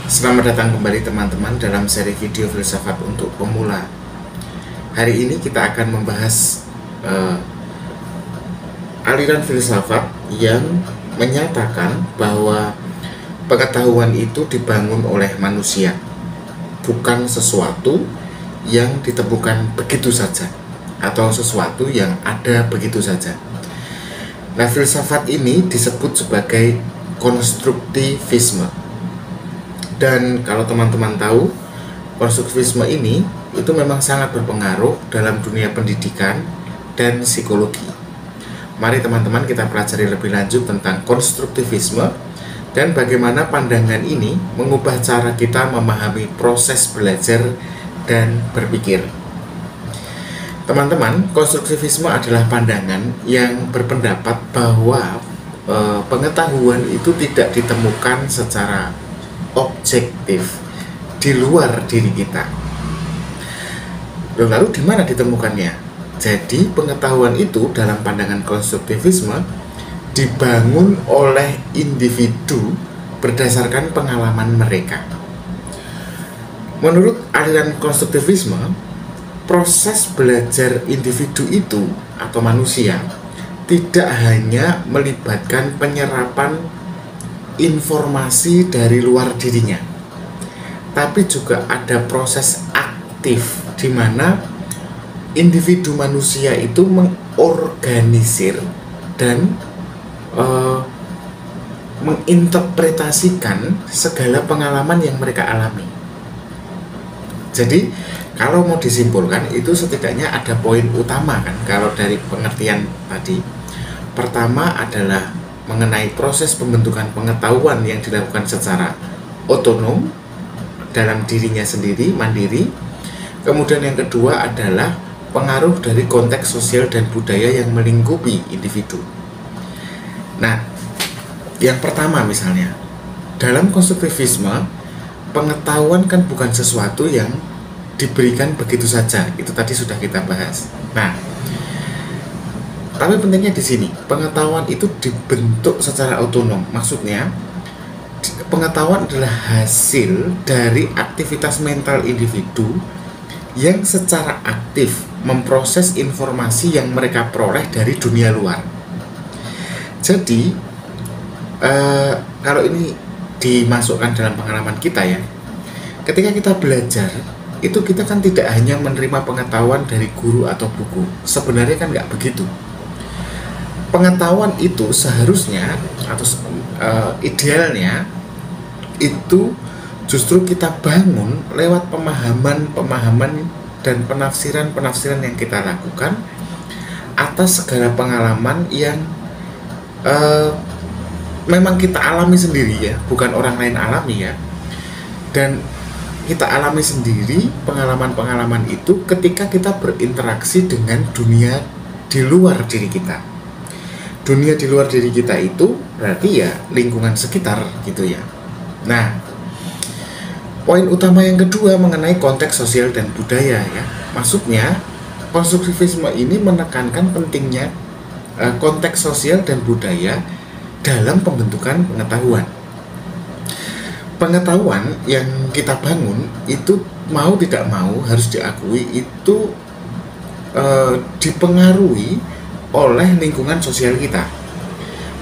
Selamat datang kembali teman-teman dalam seri video filsafat untuk pemula. Hari ini kita akan membahas aliran filsafat yang menyatakan bahwa pengetahuan itu dibangun oleh manusia, bukan sesuatu yang ditemukan begitu saja atau sesuatu yang ada begitu saja. Nah, filsafat ini disebut sebagai konstruktivisme. Dan kalau teman-teman tahu, konstruktivisme ini itu memang sangat berpengaruh dalam dunia pendidikan dan psikologi. Mari teman-teman kita pelajari lebih lanjut tentang konstruktivisme dan bagaimana pandangan ini mengubah cara kita memahami proses belajar dan berpikir. Teman-teman, konstruktivisme adalah pandangan yang berpendapat bahwa pengetahuan itu tidak ditemukan secara objektif di luar diri kita. Lalu di mana ditemukannya? Jadi pengetahuan itu dalam pandangan konstruktivisme dibangun oleh individu berdasarkan pengalaman mereka. Menurut aliran konstruktivisme, proses belajar individu itu atau manusia tidak hanya melibatkan penyerapan informasi dari luar dirinya, tapi juga ada proses aktif di mana individu manusia itu mengorganisir dan menginterpretasikan segala pengalaman yang mereka alami. Jadi kalau mau disimpulkan itu setidaknya ada poin utama kan kalau dari pengertian tadi. Pertama adalah mengenai proses pembentukan pengetahuan yang dilakukan secara otonom dalam dirinya sendiri, mandiri. Kemudian yang kedua adalah pengaruh dari konteks sosial dan budaya yang melingkupi individu. Nah, yang pertama misalnya, dalam konstruktivisme, pengetahuan kan bukan sesuatu yang diberikan begitu saja. Itu tadi sudah kita bahas. Nah, tapi pentingnya di sini, pengetahuan itu dibentuk secara otonom. Maksudnya, pengetahuan adalah hasil dari aktivitas mental individu yang secara aktif memproses informasi yang mereka peroleh dari dunia luar. Jadi, kalau ini dimasukkan dalam pengalaman kita ya, ketika kita belajar, itu kita kan tidak hanya menerima pengetahuan dari guru atau buku. Sebenarnya kan nggak begitu. Pengetahuan itu seharusnya atau idealnya itu justru kita bangun lewat pemahaman dan penafsiran yang kita lakukan atas segala pengalaman yang memang kita alami sendiri ya, bukan orang lain alami ya. Dan kita alami sendiri pengalaman-pengalaman itu ketika kita berinteraksi dengan dunia di luar diri kita. Dunia di luar diri kita itu berarti ya lingkungan sekitar gitu ya. Nah, poin utama yang kedua mengenai konteks sosial dan budaya ya. Maksudnya konstruktivisme ini menekankan pentingnya konteks sosial dan budaya dalam pembentukan pengetahuan. Pengetahuan yang kita bangun itu mau tidak mau harus diakui itu dipengaruhi oleh lingkungan sosial kita.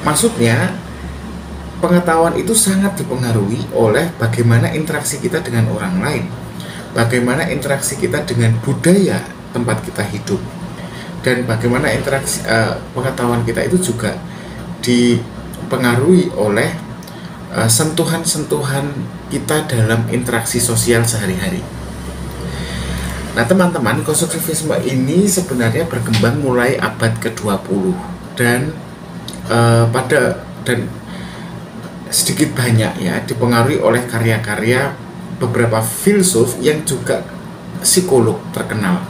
Maksudnya pengetahuan itu sangat dipengaruhi oleh bagaimana interaksi kita dengan orang lain, bagaimana interaksi kita dengan budaya tempat kita hidup, dan bagaimana interaksi pengetahuan kita itu juga dipengaruhi oleh sentuhan-sentuhan kita dalam interaksi sosial sehari-hari. Nah teman-teman, konstruktivisme ini sebenarnya berkembang mulai abad ke-20 dan sedikit banyak ya dipengaruhi oleh karya-karya beberapa filsuf yang juga psikolog terkenal.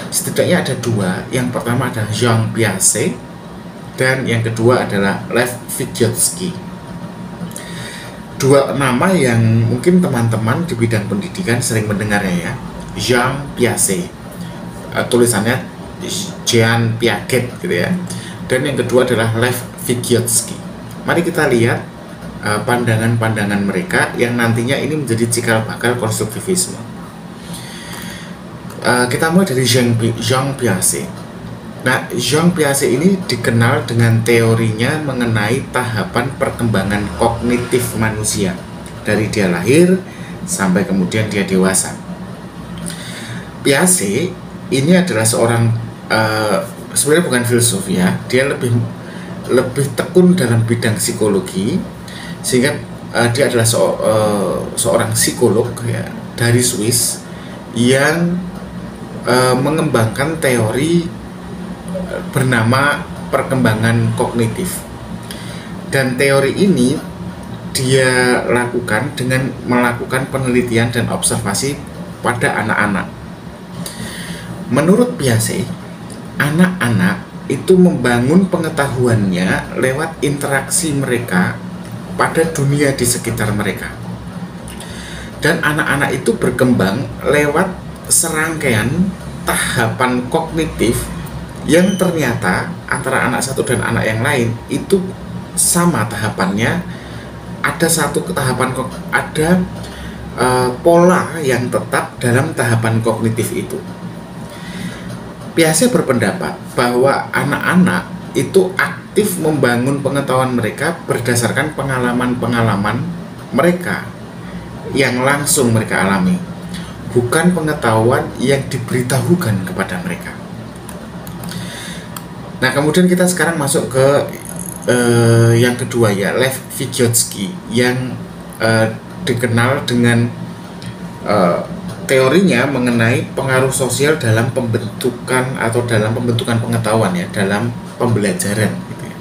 Setidaknya ada dua, yang pertama adalah Jean Piaget dan yang kedua adalah Lev Vygotsky. Dua nama yang mungkin teman-teman di bidang pendidikan sering mendengarnya ya. Jean Piaget, tulisannya Jean Piaget gitu ya. Dan yang kedua adalah Lev Vygotsky. Mari kita lihat pandangan-pandangan mereka yang nantinya ini menjadi cikal bakal konstruktivisme. Kita mulai dari Jean Piaget. Nah, Jean Piaget ini dikenal dengan teorinya mengenai tahapan perkembangan kognitif manusia dari dia lahir sampai kemudian dia dewasa. Piaget ini adalah seorang sebenarnya bukan filsuf ya, dia lebih tekun dalam bidang psikologi, sehingga dia adalah seorang psikolog ya, dari Swiss yang mengembangkan teori bernama perkembangan kognitif. Dan teori ini dia lakukan dengan melakukan penelitian dan observasi pada anak-anak. Menurut Piaget, anak-anak itu membangun pengetahuannya lewat interaksi mereka pada dunia di sekitar mereka. Dan anak-anak itu berkembang lewat serangkaian tahapan kognitif yang ternyata antara anak satu dan anak yang lain itu sama tahapannya. Ada satu tahapan, ada pola yang tetap dalam tahapan kognitif itu. Piaget berpendapat bahwa anak-anak itu aktif membangun pengetahuan mereka berdasarkan pengalaman-pengalaman mereka yang langsung mereka alami, bukan pengetahuan yang diberitahukan kepada mereka. Nah, kemudian kita sekarang masuk ke yang kedua ya, Lev Vygotsky yang dikenal dengan teorinya mengenai pengaruh sosial dalam pembentukan atau dalam pembentukan pengetahuan ya, dalam pembelajaran gitu ya.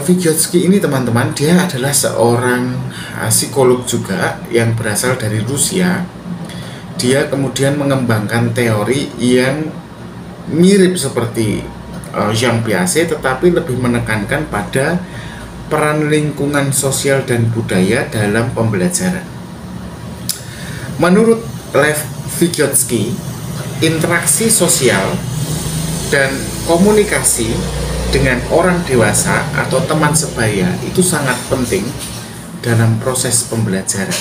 Vygotsky ini teman-teman, dia adalah seorang psikolog juga yang berasal dari Rusia. Dia kemudian mengembangkan teori yang mirip seperti Jean Piaget, tetapi lebih menekankan pada peran lingkungan sosial dan budaya dalam pembelajaran. Menurut Lev Vygotsky, interaksi sosial dan komunikasi dengan orang dewasa atau teman sebaya itu sangat penting dalam proses pembelajaran.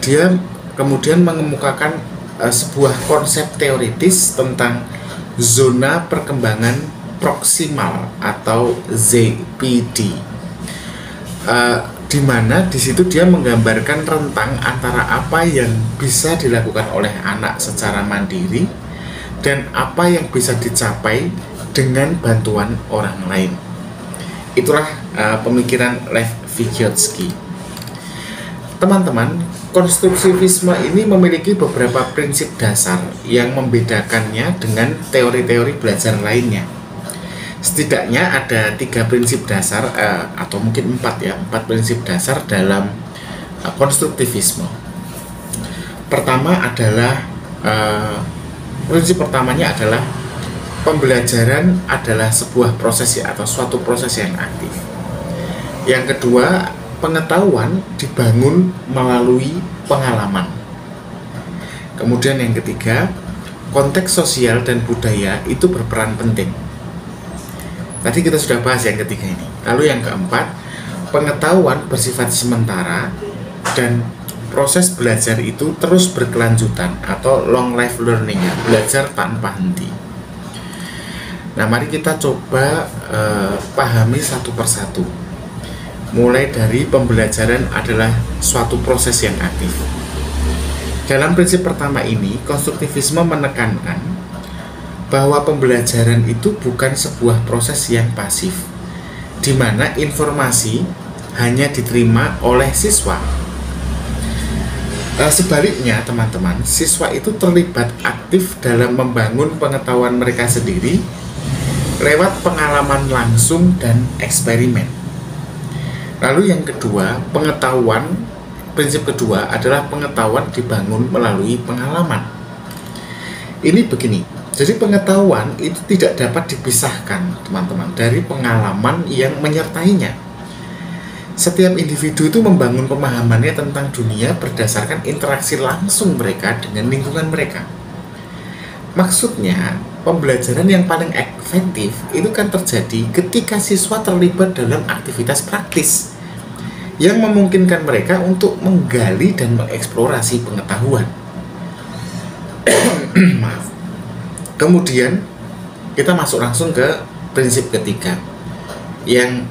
Dia kemudian mengemukakan sebuah konsep teoritis tentang zona perkembangan proksimal atau ZPD, di mana di situ dia menggambarkan rentang antara apa yang bisa dilakukan oleh anak secara mandiri dan apa yang bisa dicapai dengan bantuan orang lain. Itulah pemikiran Lev Vygotsky. Teman-teman, konstruktivisme ini memiliki beberapa prinsip dasar yang membedakannya dengan teori-teori belajar lainnya. Setidaknya ada 3 prinsip dasar atau mungkin 4 prinsip dasar dalam konstruktivisme. Pertama adalah prinsip pertamanya adalah pembelajaran adalah sebuah proses atau suatu proses yang aktif. Yang kedua, pengetahuan dibangun melalui pengalaman. Kemudian yang ketiga, konteks sosial dan budaya itu berperan penting. Tadi kita sudah bahas yang ketiga ini. Lalu yang keempat, pengetahuan bersifat sementara dan proses belajar itu terus berkelanjutan atau long life learning ya, belajar tanpa henti. Nah, mari kita coba pahami satu persatu. Mulai dari pembelajaran adalah suatu proses yang aktif. Dalam prinsip pertama ini, konstruktivisme menekankan bahwa pembelajaran itu bukan sebuah proses yang pasif, di mana informasi hanya diterima oleh siswa. Sebaliknya, teman-teman, siswa itu terlibat aktif dalam membangun pengetahuan mereka sendiri lewat pengalaman langsung dan eksperimen. Lalu yang kedua, prinsip kedua adalah pengetahuan dibangun melalui pengalaman. Ini begini, jadi pengetahuan itu tidak dapat dipisahkan, teman-teman, dari pengalaman yang menyertainya. Setiap individu itu membangun pemahamannya tentang dunia berdasarkan interaksi langsung mereka dengan lingkungan mereka. Maksudnya, pembelajaran yang paling efektif itu kan terjadi ketika siswa terlibat dalam aktivitas praktis yang memungkinkan mereka untuk menggali dan mengeksplorasi pengetahuan. Maaf. Kemudian kita masuk langsung ke prinsip ketiga yang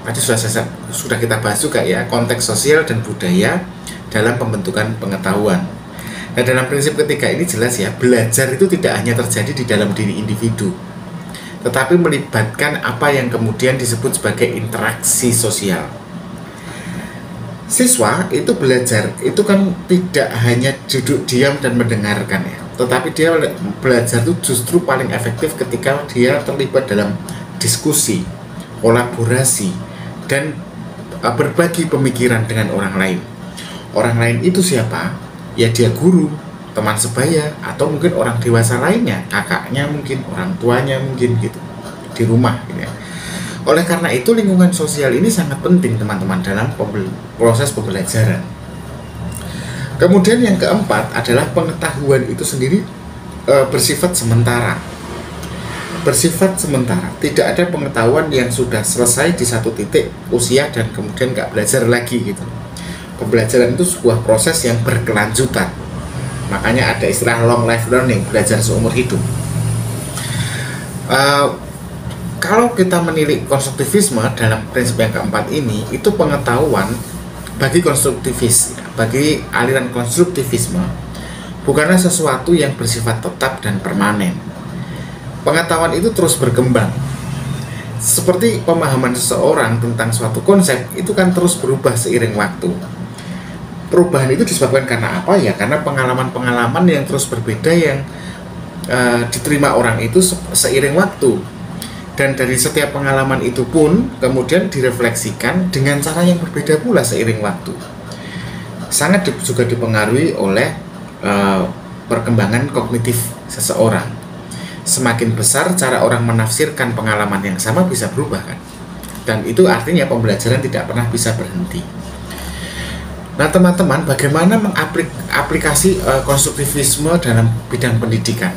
tadi sudah kita bahas juga ya, konteks sosial dan budaya dalam pembentukan pengetahuan. Nah, dalam prinsip ketiga ini jelas ya, belajar itu tidak hanya terjadi di dalam diri individu, tetapi melibatkan apa yang kemudian disebut sebagai interaksi sosial. Siswa itu belajar, itu kan tidak hanya duduk diam dan mendengarkan ya, tetapi dia belajar itu justru paling efektif ketika dia terlibat dalam diskusi, kolaborasi, dan berbagi pemikiran dengan orang lain. Orang lain itu siapa? Ya dia guru, teman sebaya, atau mungkin orang dewasa lainnya, kakaknya mungkin, orang tuanya mungkin gitu, di rumah gitu ya. Oleh karena itu lingkungan sosial ini sangat penting teman-teman dalam proses pembelajaran. Kemudian yang keempat adalah pengetahuan itu sendiri bersifat sementara. Bersifat sementara, tidak ada pengetahuan yang sudah selesai di satu titik usia dan kemudian nggak belajar lagi gitu. Pembelajaran itu sebuah proses yang berkelanjutan. Makanya ada istilah long life learning, belajar seumur hidup. Kalau kita menilik konstruktivisme dalam prinsip yang keempat ini, itu pengetahuan bagi bagi aliran konstruktivisme bukanlah sesuatu yang bersifat tetap dan permanen. Pengetahuan itu terus berkembang. Seperti pemahaman seseorang tentang suatu konsep itu kan terus berubah seiring waktu. Perubahan itu disebabkan karena apa ya? Karena pengalaman-pengalaman yang terus berbeda yang diterima orang itu seiring waktu. Dan dari setiap pengalaman itu pun kemudian direfleksikan dengan cara yang berbeda pula seiring waktu. Sangat juga dipengaruhi oleh perkembangan kognitif seseorang. Semakin besar cara orang menafsirkan pengalaman yang sama bisa berubah kan. Dan itu artinya pembelajaran tidak pernah bisa berhenti. Nah teman-teman, bagaimana mengaplikasi konstruktivisme dalam bidang pendidikan?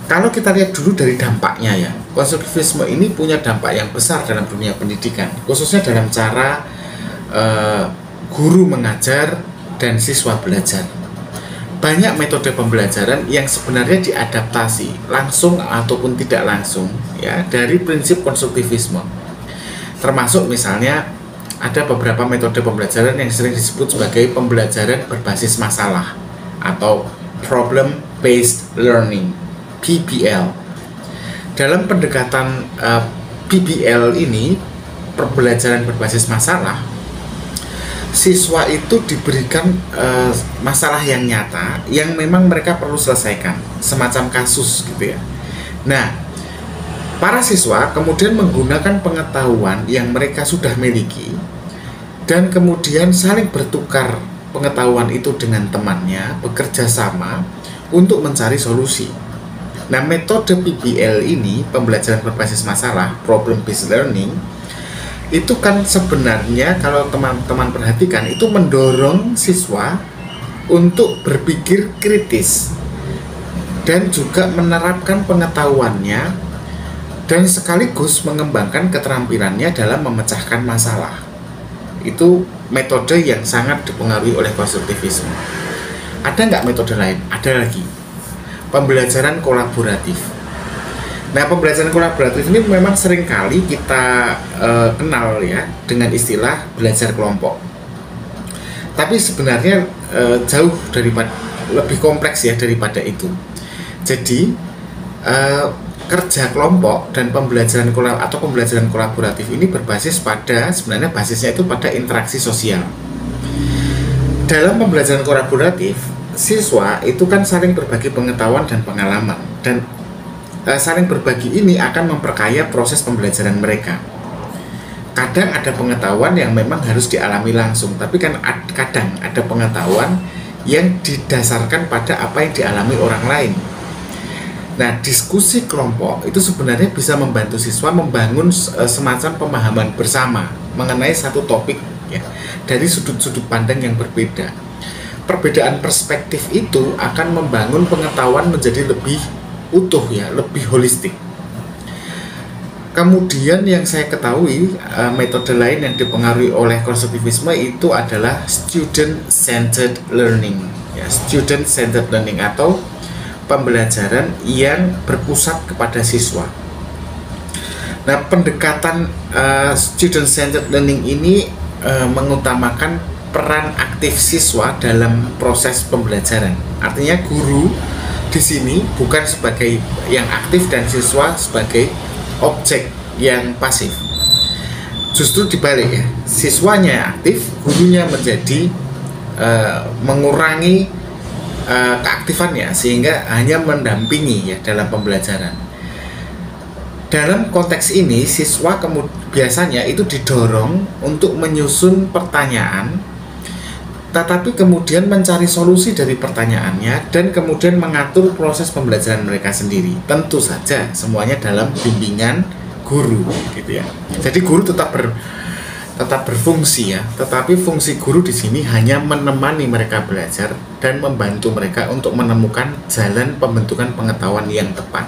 Kalau kita lihat dulu dari dampaknya ya, konstruktivisme ini punya dampak yang besar dalam dunia pendidikan, khususnya dalam cara guru mengajar dan siswa belajar. Banyak metode pembelajaran yang sebenarnya diadaptasi langsung ataupun tidak langsung ya dari prinsip konstruktivisme. Termasuk misalnya ada beberapa metode pembelajaran yang sering disebut sebagai pembelajaran berbasis masalah atau problem based learning, PBL. Dalam pendekatan PBL ini, pembelajaran berbasis masalah, siswa itu diberikan masalah yang nyata yang memang mereka perlu selesaikan, semacam kasus gitu ya. Nah, para siswa kemudian menggunakan pengetahuan yang mereka sudah miliki dan kemudian saling bertukar pengetahuan itu dengan temannya, bekerja sama untuk mencari solusi. Nah, metode PBL ini, pembelajaran berbasis masalah, problem based learning, itu kan sebenarnya kalau teman-teman perhatikan itu mendorong siswa untuk berpikir kritis dan juga menerapkan pengetahuannya dan sekaligus mengembangkan keterampilannya dalam memecahkan masalah. Itu metode yang sangat dipengaruhi oleh konstruktivisme. Ada nggak metode lain? Ada lagi. Pembelajaran kolaboratif. Nah, pembelajaran kolaboratif ini memang seringkali kita kenal ya dengan istilah belajar kelompok. Tapi sebenarnya jauh daripada, lebih kompleks ya daripada itu. Jadi kerja kelompok dan pembelajaran kolaboratif ini berbasis pada, sebenarnya basisnya itu pada interaksi sosial. Dalam pembelajaran kolaboratif, siswa itu kan saling berbagi pengetahuan dan pengalaman, dan saling berbagi ini akan memperkaya proses pembelajaran mereka. Kadang ada pengetahuan yang memang harus dialami langsung, tapi kan kadang ada pengetahuan yang didasarkan pada apa yang dialami orang lain. Nah, diskusi kelompok itu sebenarnya bisa membantu siswa membangun semacam pemahaman bersama mengenai satu topik ya, dari sudut-sudut pandang yang berbeda. perbedaan perspektif itu akan membangun pengetahuan menjadi lebih utuh ya, lebih holistik. Kemudian yang saya ketahui metode lain yang dipengaruhi oleh konstruktivisme itu adalah student centered learning ya, student centered learning atau pembelajaran yang berpusat kepada siswa. Nah, pendekatan student centered learning ini mengutamakan peran aktif siswa dalam proses pembelajaran. Artinya guru di sini bukan sebagai yang aktif dan siswa sebagai objek yang pasif. Justru dibalik ya, siswanya aktif, gurunya menjadi mengurangi keaktifannya sehingga hanya mendampingi ya dalam pembelajaran. Dalam konteks ini, siswa biasanya itu didorong untuk menyusun pertanyaan, tetapi kemudian mencari solusi dari pertanyaannya dan kemudian mengatur proses pembelajaran mereka sendiri. Tentu saja semuanya dalam bimbingan guru, gitu ya. Jadi guru tetap berfungsi ya, tetapi fungsi guru di sini hanya menemani mereka belajar dan membantu mereka untuk menemukan jalan pembentukan pengetahuan yang tepat.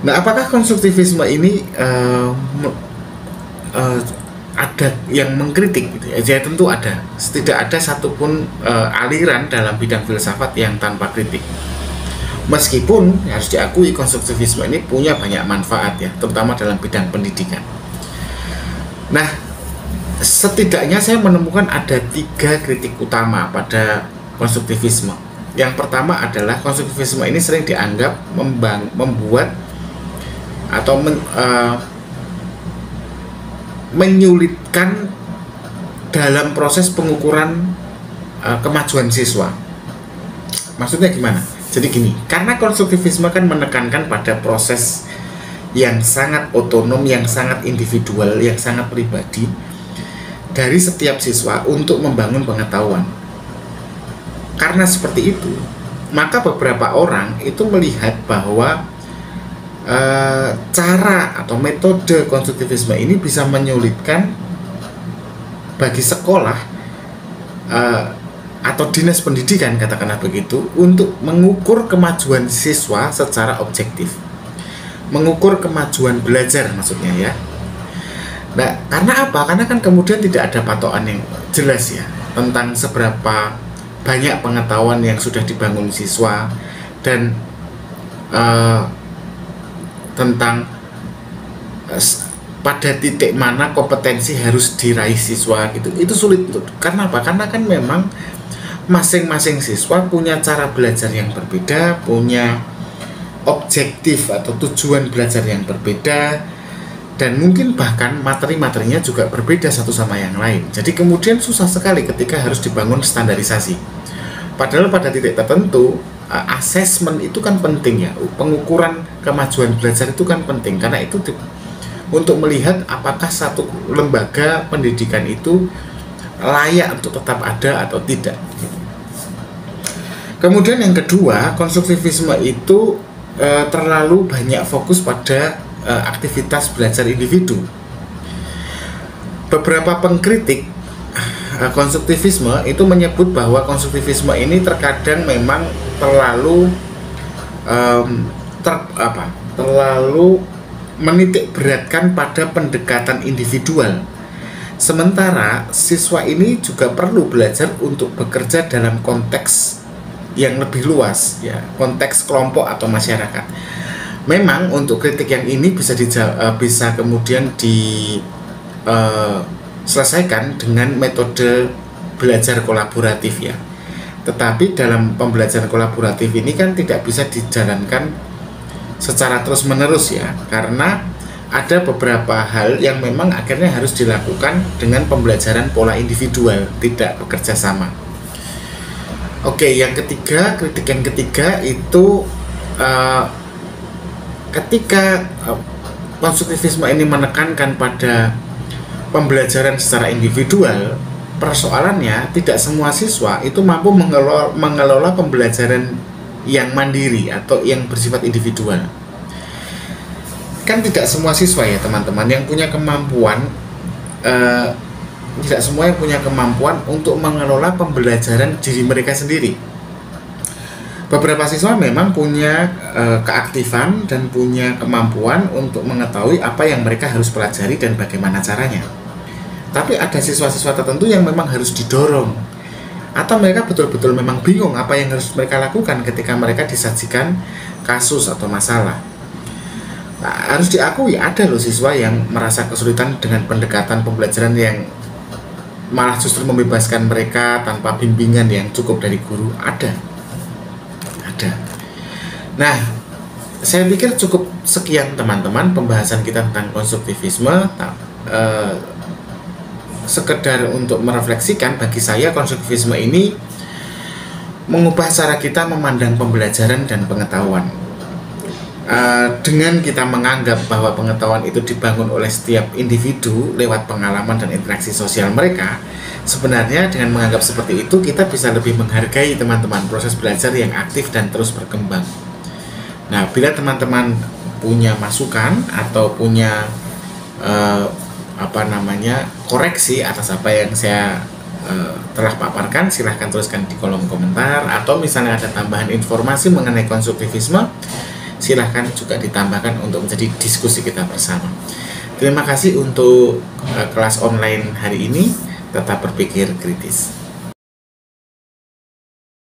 Nah, apakah konstruktivisme ini ada yang mengkritik gitu ya? Ya tentu ada. Tidak ada satupun aliran dalam bidang filsafat yang tanpa kritik. Meskipun harus diakui konstruktivisme ini punya banyak manfaat ya, terutama dalam bidang pendidikan. Nah, setidaknya saya menemukan ada 3 kritik utama pada konstruktivisme. Yang pertama adalah konstruktivisme ini sering dianggap membuat atau menyulitkan dalam proses pengukuran kemajuan siswa. Maksudnya gimana? Jadi gini, karena konstruktivisme kan menekankan pada proses yang sangat otonom, yang sangat individual, yang sangat pribadi dari setiap siswa untuk membangun pengetahuan. Karena seperti itu, maka beberapa orang itu melihat bahwa cara atau metode konstruktivisme ini bisa menyulitkan bagi sekolah atau dinas pendidikan, katakanlah begitu, untuk mengukur kemajuan siswa secara objektif, mengukur kemajuan belajar maksudnya ya. Nah, karena apa? Karena kan kemudian tidak ada patokan yang jelas ya tentang seberapa banyak pengetahuan yang sudah dibangun siswa dan tentang pada titik mana kompetensi harus diraih siswa gitu. Itu sulit. Karena apa? Karena kan memang masing-masing siswa punya cara belajar yang berbeda, punya objektif atau tujuan belajar yang berbeda, dan mungkin bahkan materi-materinya juga berbeda satu sama yang lain. Jadi kemudian susah sekali ketika harus dibangun standarisasi. Padahal pada titik tertentu asesmen itu kan penting ya, pengukuran kemajuan belajar itu kan penting, karena itu untuk melihat apakah satu lembaga pendidikan itu layak untuk tetap ada atau tidak. Kemudian yang kedua, konstruktivisme itu terlalu banyak fokus pada aktivitas belajar individu. Beberapa pengkritik konstruktivisme itu menyebut bahwa konstruktivisme ini terkadang memang terlalu terlalu menitik beratkan pada pendekatan individual. Sementara siswa ini juga perlu belajar untuk bekerja dalam konteks yang lebih luas ya, konteks kelompok atau masyarakat. Memang untuk kritik yang ini bisa kemudian diselesaikan dengan metode belajar kolaboratif ya. Tetapi dalam pembelajaran kolaboratif ini kan tidak bisa dijalankan secara terus-menerus ya, karena ada beberapa hal yang memang akhirnya harus dilakukan dengan pembelajaran pola individual, tidak bekerja sama. Oke, yang ketiga, kritik yang ketiga itu ketika konstruktivisme ini menekankan pada pembelajaran secara individual, persoalannya tidak semua siswa itu mampu mengelola pembelajaran yang mandiri atau yang bersifat individual. Kan tidak semua siswa ya teman-teman yang punya kemampuan tidak semua yang punya kemampuan untuk mengelola pembelajaran diri mereka sendiri. Beberapa siswa memang punya keaktifan dan punya kemampuan untuk mengetahui apa yang mereka harus pelajari dan bagaimana caranya. Tapi ada siswa-siswa tertentu yang memang harus didorong, atau mereka betul-betul memang bingung apa yang harus mereka lakukan ketika mereka disajikan kasus atau masalah. Nah, harus diakui ada loh siswa yang merasa kesulitan dengan pendekatan pembelajaran yang malah justru membebaskan mereka tanpa bimbingan yang cukup dari guru. Ada. Nah, saya pikir cukup sekian teman-teman pembahasan kita tentang konstruktivisme. Sekedar untuk merefleksikan, bagi saya konstruktivisme ini mengubah cara kita memandang pembelajaran dan pengetahuan. Dengan kita menganggap bahwa pengetahuan itu dibangun oleh setiap individu lewat pengalaman dan interaksi sosial mereka, sebenarnya dengan menganggap seperti itu kita bisa lebih menghargai teman-teman proses belajar yang aktif dan terus berkembang. Nah, bila teman-teman punya masukan atau punya koreksi atas apa yang saya telah paparkan, silahkan tuliskan di kolom komentar, atau misalnya ada tambahan informasi mengenai konstruktivisme, silahkan juga ditambahkan untuk menjadi diskusi kita bersama. Terima kasih untuk kelas online hari ini. Tetap berpikir kritis.